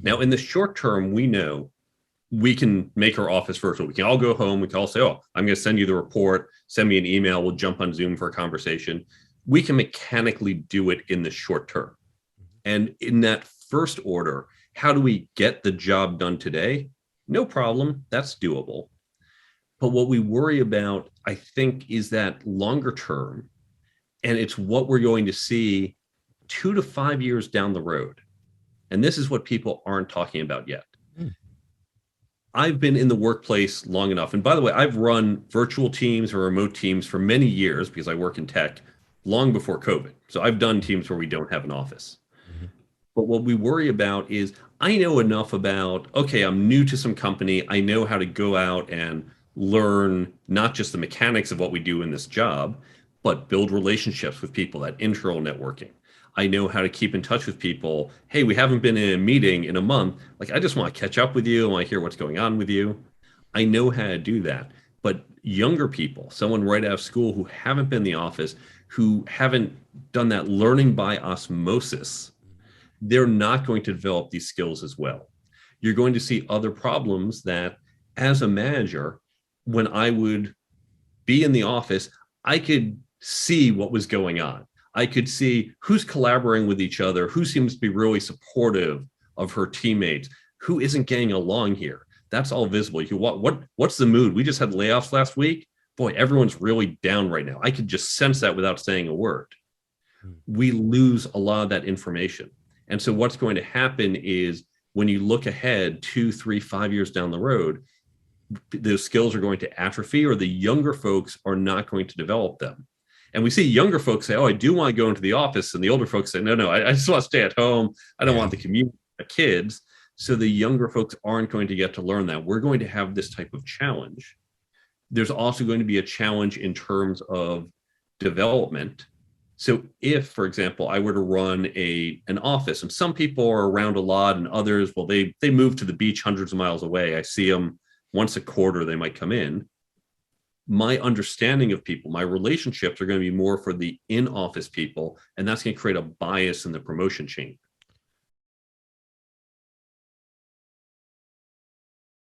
Now, in the short term, we know we can make our office virtual. We can all go home. We can all say, oh, I'm going to send you the report, send me an email. We'll jump on Zoom for a conversation. We can mechanically do it in the short term. And in that first order, how do we get the job done today? No problem. That's doable. But what we worry about, I think, is that longer term, and it's what we're going to see 2 to 5 years down the road. And this is what people aren't talking about yet. I've been in the workplace long enough. And by the way, I've run virtual teams or remote teams for many years because I work in tech long before COVID. So I've done teams where we don't have an office. But what we worry about is I know enough about, okay, I'm new to some company. I know how to go out and learn not just the mechanics of what we do in this job, but build relationships with people, that internal networking. I know how to keep in touch with people. Hey, we haven't been in a meeting in a month. Like, I just want to catch up with you. I want to hear what's going on with you. I know how to do that. But younger people, someone right out of school who haven't been in the office, who haven't done that learning by osmosis, they're not going to develop these skills as well. You're going to see other problems that, as a manager, when I would be in the office, I could see what was going on. I could see who's collaborating with each other, who seems to be really supportive of her teammates, who isn't getting along here. That's all visible. What's the mood? We just had layoffs last week. Boy, everyone's really down right now. I could just sense that without saying a word. We lose a lot of that information. And so what's going to happen is when you look ahead 2, 3, 5 years down the road, those skills are going to atrophy, or the younger folks are not going to develop them. And we see younger folks say, oh, I do want to go into the office. And the older folks say, no, I just want to stay at home. I don't want the commute, the kids. So the younger folks aren't going to get to learn that. We're going to have this type of challenge. There's also going to be a challenge in terms of development. So if, for example, I were to run an office, and some people are around a lot and others, well, they move to the beach hundreds of miles away. I see them once a quarter, they might come in. My understanding of people, my relationships are going to be more for the in-office people, and that's going to create a bias in the promotion chain.